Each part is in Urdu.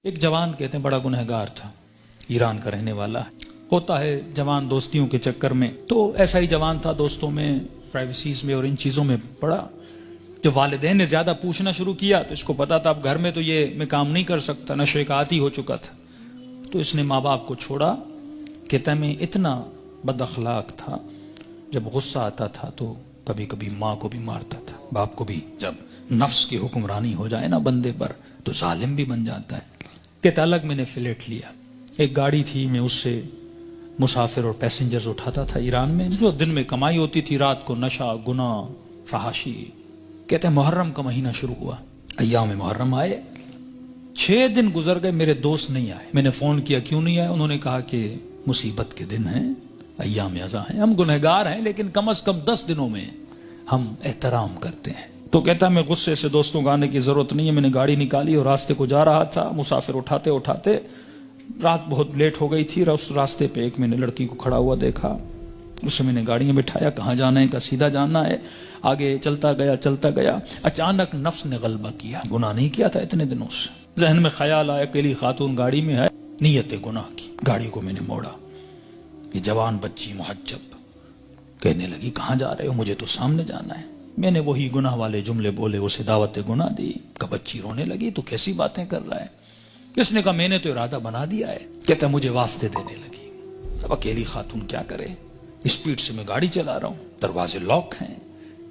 ایک جوان کہتے ہیں بڑا گنہگار تھا، ایران کا رہنے والا ہوتا ہے جوان دوستیوں کے چکر میں، تو ایسا ہی جوان تھا، دوستوں میں، پرائیویسیز میں اور ان چیزوں میں پڑا۔ جب والدین نے زیادہ پوچھنا شروع کیا تو اس کو پتا تھا اب گھر میں تو یہ میں کام نہیں کر سکتا، نشے کا عادی ہو چکا تھا، تو اس نے ماں باپ کو چھوڑا۔ کہتا ہے میں اتنا بد اخلاق تھا، جب غصہ آتا تھا تو کبھی کبھی ماں کو بھی مارتا تھا، باپ کو بھی۔ جب نفس کی حکمرانی ہو جائے نا بندے پر تو ظالم بھی بن جاتا ہے۔ کہتا الگ میں نے فلیٹ لیا، ایک گاڑی تھی، میں اس سے مسافر اور پیسنجرز اٹھاتا تھا ایران میں، جو دن میں کمائی ہوتی تھی، رات کو نشہ، گناہ، فحاشی۔ کہتے ہیں محرم کا مہینہ شروع ہوا، ایام محرم آئے، 6 دن گزر گئے، میرے دوست نہیں آئے۔ میں نے فون کیا کیوں نہیں آئے، انہوں نے کہا کہ مصیبت کے دن ہیں، ایام ازاں ہیں، ہم گنہگار ہیں لیکن کم از کم 10 دنوں میں ہم احترام کرتے ہیں۔ تو کہتا میں غصے سے دوستوں کو آنے کی ضرورت نہیں ہے، میں نے گاڑی نکالی اور راستے کو جا رہا تھا، مسافر اٹھاتے اٹھاتے رات بہت لیٹ ہو گئی تھی، اس راستے پہ ایک میں نے لڑکی کو کھڑا ہوا دیکھا، اسے میں نے گاڑی میں بٹھایا، کہاں جانا ہے، کہا سیدھا جانا ہے۔ آگے چلتا گیا، اچانک نفس نے غلبہ کیا، گناہ نہیں کیا تھا اتنے دنوں سے، ذہن میں خیال آیا اکیلی خاتون گاڑی میں ہے، نیت گناہ کی، گاڑی کو میں نے موڑا۔ یہ جوان بچی محجب کہنے لگی کہاں جا رہے ہو، مجھے تو سامنے جانا ہے۔ میں نے وہی گناہ والے جملے بولے، اسے دعوت گناہ دی۔ کہ بچی رونے لگی تو کیسی باتیں کر رہا ہے، اس نے کہا میں نے تو ارادہ بنا دیا ہے۔ کہتا مجھے واسطے دینے لگی، اب اکیلی خاتون کیا کرے، اسپیڈ سے میں گاڑی چلا رہا ہوں، دروازے لاک ہیں۔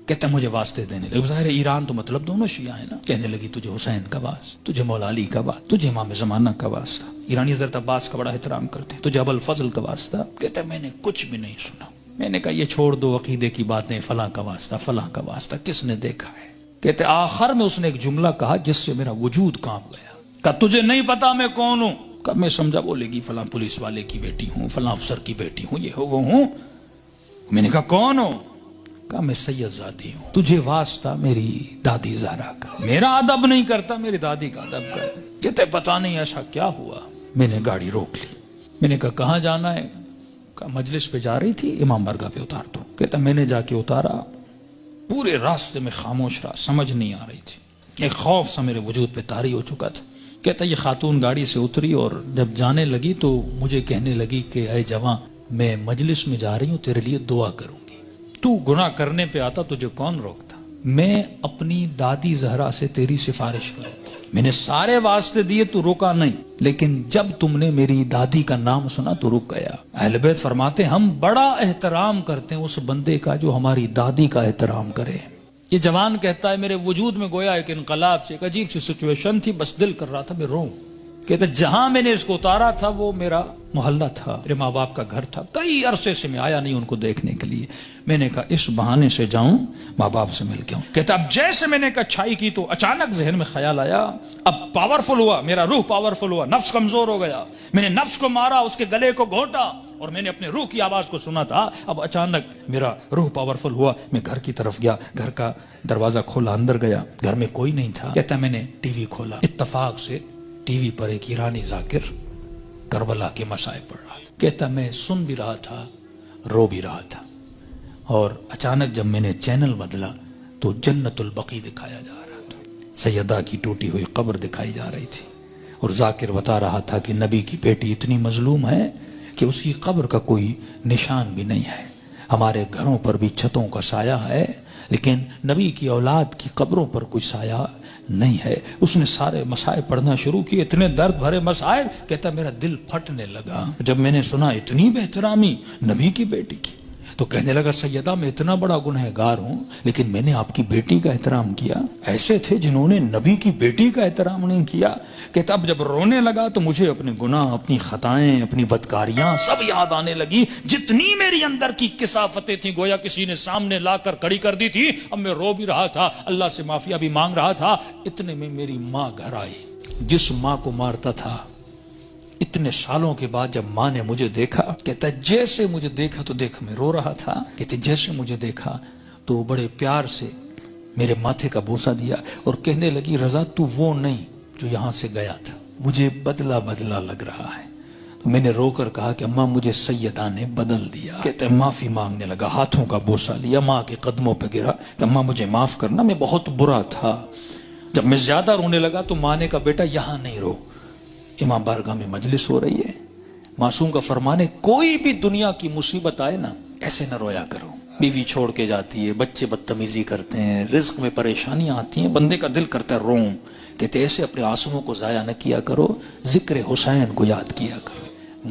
کہتا مجھے واسطے دینے لگی، ظاہر ہے ایران تو مطلب دونوں شیعہ ہیں نا۔ کہنے لگی تجھے حسین کا واسطہ، تجھے مولا علی کا واسطہ، تجھے امام زمانہ کا واسطہ، ایرانی حضرت عباس کا بڑا احترام کرتے ہیں، تجھے ابو الفضل کا واسطہ۔ کہتا میں نے کچھ بھی نہیں سنا، میں نے کہا یہ چھوڑ دو عقیدے کی باتیں، فلاں کا واسطہ، فلاں کا واسطہ، کس نے دیکھا ہے۔ کہتے آخر میں اس نے ایک جملہ کہا جس سے میرا وجود کانپ گیا۔ کہا تجھے نہیں پتا میں کون ہوں؟ کہا میں سمجھا بولے گی فلاں پولیس والے کی بیٹی ہوں، فلاں افسر کی بیٹی ہوں، یہ ہو وہ ہوں۔ میں نے کہا کون ہو؟ کہا میں سید زادی ہوں، تجھے واسطہ میری دادی زہرا کا، میرا ادب نہیں کرتا، میری دادی کا ادب کر۔ کہتے پتا نہیں ایسا کیا ہوا۔ میں نے گاڑی روک لی، میں نے کہا کہاں جانا ہے؟ کہا مجلس پہ جا رہی تھی، امام برگاہ پہ اتار دو۔ کہتا میں نے جا کے اتارا، پورے راستے میں خاموش رہا، سمجھ نہیں آ رہی تھی، ایک خوف سا میرے وجود پہ طاری ہو چکا تھا۔ کہتا یہ خاتون گاڑی سے اتری اور جب جانے لگی تو مجھے کہنے لگی کہ اے جوان میں مجلس میں جا رہی ہوں، تیرے لیے دعا کروں گی، تو گناہ کرنے پہ آتا تجھے کون روکتا، میں اپنی دادی زہرا سے تیری سفارش کروں گی۔ میں نے سارے واسطے دیے تو روکا نہیں، لیکن جب تم نے میری دادی کا نام سنا تو رک گیا۔ اہل بیت فرماتے ہم بڑا احترام کرتے ہیں اس بندے کا جو ہماری دادی کا احترام کرے۔ یہ جوان کہتا ہے میرے وجود میں گویا ایک انقلاب سے، ایک عجیب سی سچویشن تھی، بس دل کر رہا تھا میں روں۔ کہتا جہاں میں نے اس کو اتارا تھا وہ میرا محلہ تھا، میرے ماں باپ کا گھر تھا، کئی عرصے سے میں آیا نہیں ان کو دیکھنے کے لیے۔ میں نے کہا اس بہانے سے جاؤں، ماں باپ سے مل کے آؤں۔ کہتا اب جیسے میں نے کچھائی کی تو اچانک ذہن میں خیال آیا، اب پاورفل ہوا، میرا روح پاورفل ہوا، نفس کمزور ہو گیا، میں نے نفس کو مارا، اس کے گلے کو گھونٹا اور میں نے اپنے روح کی آواز کو سنا تھا۔ اب اچانک میرا روح پاورفل ہوا، میں گھر کی طرف گیا، گھر کا دروازہ کھولا، اندر گیا، گھر میں کوئی نہیں تھا۔ کہتا میں نے ٹی وی کھولا، اتفاق سے ٹی وی پر ایک ایرانی ذاکر کربلا کے مسائل پڑھ رہا تھا۔ کہتا میں سن بھی رہا تھا، رو بھی رہا تھا، اور اچانک جب میں نے چینل بدلا تو جنت البقیع دکھایا جا رہا تھا، سیدہ کی ٹوٹی ہوئی قبر دکھائی جا رہی تھی، اور ذاکر بتا رہا تھا کہ نبی کی بیٹی اتنی مظلوم ہے کہ اس کی قبر کا کوئی نشان بھی نہیں ہے، ہمارے گھروں پر بھی چھتوں کا سایہ ہے لیکن نبی کی اولاد کی قبروں پر کوئی سایہ نہیں ہے۔ اس نے سارے مسائل پڑھنا شروع کیے، اتنے درد بھرے مسائل، کہتا میرا دل پھٹنے لگا جب میں نے سنا اتنی بہترامی نبی کی بیٹی کی۔ تو کہنے لگا سیدہ میں اتنا بڑا گنہگار ہوں لیکن میں نے آپ کی بیٹی کا احترام کیا، ایسے تھے جنہوں نے نبی کی بیٹی کا احترام نہیں کیا۔ کہتا اب جب رونے لگا تو مجھے اپنے گناہ، اپنی خطائیں، اپنی بدکاریاں سب یاد آنے لگی، جتنی میری اندر کی کثافتیں تھیں گویا کسی نے سامنے لا کر کھڑی کر دی تھی۔ اب میں رو بھی رہا تھا، اللہ سے معافیا بھی مانگ رہا تھا، اتنے میں میری ماں گھر آئی، جس ماں کو مارتا تھا۔ اتنے سالوں کے بعد جب ماں نے مجھے دیکھا، کہتا جیسے مجھے دیکھا تو دیکھ میں رو رہا تھا، کہتے جیسے مجھے دیکھا تو بڑے پیار سے میرے ماتھے کا بوسہ دیا اور کہنے لگی رضا تو وہ نہیں جو یہاں سے گیا تھا، مجھے بدلا بدلا لگ رہا ہے۔ تو میں نے رو کر کہا کہ اماں مجھے سیدہ نے بدل دیا۔ کہتے معافی مانگنے لگا، ہاتھوں کا بوسہ لیا، ماں کے قدموں پہ گرا کہ اماں مجھے معاف کرنا، میں بہت برا تھا۔ جب میں زیادہ رونے لگا تو ماں نے کہا بیٹا یہاں نہیں رو، امام بارگاہ میں مجلس ہو رہی ہے، معصوم کا فرمان ہے کوئی بھی دنیا کی مصیبت آئے نا ایسے نہ رویا کرو، بیوی چھوڑ کے جاتی ہے، بچے بدتمیزی کرتے ہیں، رزق میں پریشانیاں آتی ہیں، بندے کا دل کرتا ہے روم، کہتے ایسے اپنے آنسوؤں کو ضائع نہ کیا کرو، ذکر حسین کو یاد کیا کرو،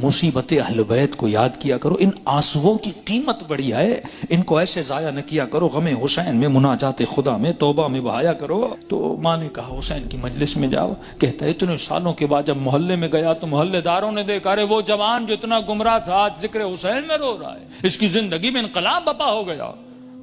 مصیبت اہل بیت کو یاد کیا کرو، ان آنسوؤں کی قیمت بڑی ہے، ان کو ایسے ضائع نہ کیا کرو، غم حسین میں، مناجات خدا میں، توبہ میں بہایا کرو۔ تو ماں نے کہا حسین کی مجلس میں جاؤ، کہتا ہے اتنے سالوں کے بعد جب محلے میں گیا تو محلے داروں نے دیکھا ارے وہ جوان جو اتنا گمراہ تھا آج ذکر حسین میں رو رہا ہے، اس کی زندگی میں انقلاب بپا ہو گیا۔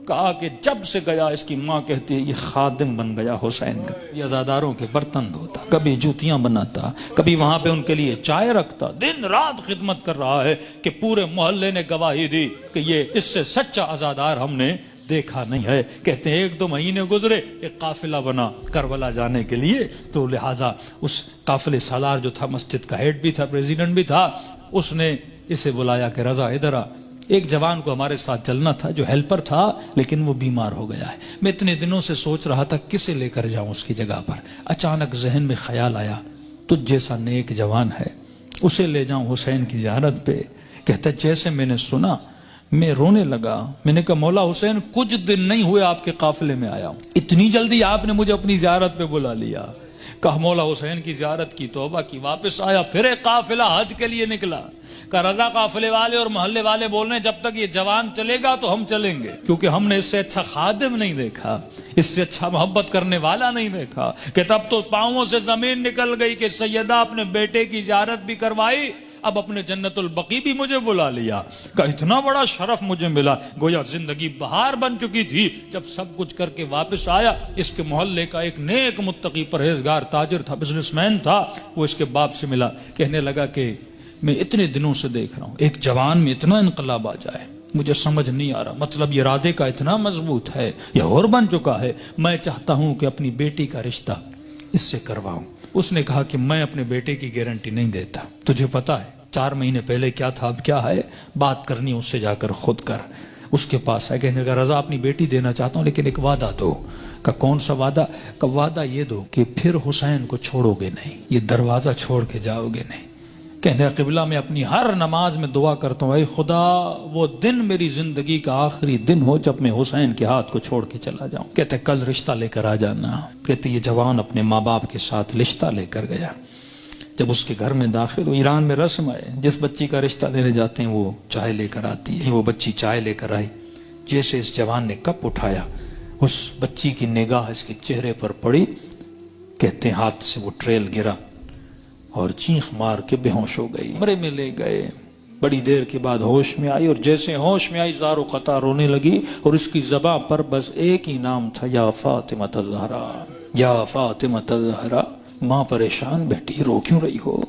کہا کہ جب سے گیا، اس کی ماں کہتی ہے یہ خادم بن گیا حسین کا، یہ عزاداروں کے برتن دھوتا، کبھی جوتیاں بناتا، کبھی وہاں پہ ان کے لیے چائے رکھتا، دن رات خدمت کر رہا ہے کہ پورے محلے نے گواہی دی کہ یہ اس سے سچا عزادار ہم نے دیکھا نہیں ہے۔ کہتے ہیں 1-2 مہینے گزرے، ایک قافلہ بنا کربلا جانے کے لیے، تو لہٰذا اس قافلے سالار جو تھا، مسجد کا ہیڈ بھی تھا، پریزیڈنٹ بھی تھا، اس نے اسے بلایا کہ رضا ادھر آ، ایک جوان کو ہمارے ساتھ چلنا تھا جو ہیلپر تھا لیکن وہ بیمار ہو گیا ہے، میں اتنے دنوں سے سوچ رہا تھا کسے لے کر جاؤں اس کی جگہ پر، اچانک ذہن میں خیال آیا تجھ جیسا نیک جوان ہے، اسے لے جاؤں حسین کی زیارت پہ۔ کہتا جیسے میں نے سنا میں رونے لگا، میں نے کہا مولا حسین کچھ دن نہیں ہوئے آپ کے قافلے میں آیا ہوں، اتنی جلدی آپ نے مجھے اپنی زیارت پہ بلا لیا۔ کہا مولا حسین کی زیارت کی، توبہ کی، واپس آیا، پھر ایک قافلہ حج کے لیے نکلا۔ کہ رضا قافلے والے اور محلے والے بول رہے ہیں جب تک یہ جوان چلے گا تو ہم چلیں گے، کیونکہ ہم نے اس سے اچھا خادم نہیں دیکھا، اس سے اچھا محبت کرنے والا نہیں دیکھا۔ کہ تب تو پاؤں سے زمین نکل گئی کہ سیدہ اپنے بیٹے کی زیارت بھی کروائی، اب اپنے جنت البقیع بھی مجھے بلا لیا۔ کہ اتنا بڑا شرف مجھے ملا، گویا زندگی بہار بن چکی تھی۔ جب سب کچھ کر کے واپس آیا، اس کے محلے کا ایک نیک متقی پرہیزگار تاجر تھا، بزنس مین تھا، وہ اس کے باپ سے ملا، کہنے لگا کہ میں اتنے دنوں سے دیکھ رہا ہوں ایک جوان میں اتنا انقلاب آ جائے، مجھے سمجھ نہیں آ رہا، مطلب یہ ارادے کا اتنا مضبوط ہے، یہ اور بن چکا ہے، میں چاہتا ہوں کہ اپنی بیٹی کا رشتہ اس سے کرواؤں۔ اس نے کہا کہ میں اپنے بیٹے کی گارنٹی نہیں دیتا، تجھے پتا ہے 4 مہینے پہلے کیا تھا اب کیا ہے، بات کرنی اس سے جا کر خود کر۔ اس کے پاس ہے، کہنے لگا رضا اپنی بیٹی دینا چاہتا ہوں لیکن ایک وعدہ دو۔ کہ کون سا وعدہ؟ کہ وعدہ یہ دو کہ پھر حسین کو چھوڑو گے نہیں، یہ دروازہ چھوڑ کے جاؤ گے نہیں۔ کہنے قبلہ میں اپنی ہر نماز میں دعا کرتا ہوں اے خدا وہ دن میری زندگی کا آخری دن ہو جب میں حسین کے ہاتھ کو چھوڑ کے چلا جاؤں۔ کہتے کل رشتہ لے کر آ جانا۔ کہتے یہ جوان اپنے ماں باپ کے ساتھ رشتہ لے کر گیا۔ جب اس کے گھر میں داخل ہو، ایران میں رسم ہے جس بچی کا رشتہ دینے جاتے ہیں وہ چائے لے کر آتی ہے، وہ بچی چائے لے کر آئی، جیسے اس جوان نے کپ اٹھایا اس بچی کی نگاہ اس کے چہرے پر پڑی، کہتے ہاتھ سے وہ ٹریل گرا اور چیخ مار کے بے ہوش ہو گئی، کمرے میں لے گئے، بڑی دیر کے بعد ہوش میں آئی، اور جیسے ہوش میں آئی زار و قطع رونے لگی، اور اس کی زبان پر بس ایک ہی نام تھا، یا فاطمہ الزہرا، یا فاطمہ الزہرا۔ ماں پریشان، بیٹی رو کیوں رہی ہو؟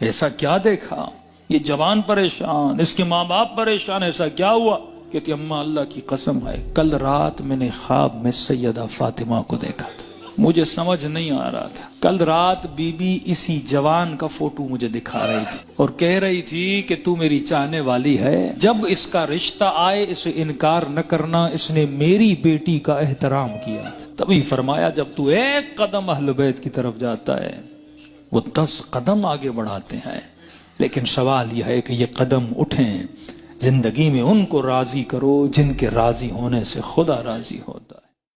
ایسا کیا دیکھا؟ یہ جوان پریشان، اس کے ماں باپ پریشان، ایسا کیا ہوا؟ کہتی اماں اللہ کی قسم ہے کل رات میں نے خواب میں سیدہ فاطمہ کو دیکھا تھا، مجھے سمجھ نہیں آ رہا تھا، کل رات بی بی اسی جوان کا فوٹو مجھے دکھا رہی تھی اور کہہ رہی تھی کہ تو میری چاہنے والی ہے، جب اس کا رشتہ آئے اسے انکار نہ کرنا، اس نے میری بیٹی کا احترام کیا تھا۔ تبھی فرمایا جب تو ایک قدم اہل بیت کی طرف جاتا ہے وہ 10 قدم آگے بڑھاتے ہیں، لیکن سوال یہ ہے کہ یہ قدم اٹھیں، زندگی میں ان کو راضی کرو جن کے راضی ہونے سے خدا راضی ہوتا ہے۔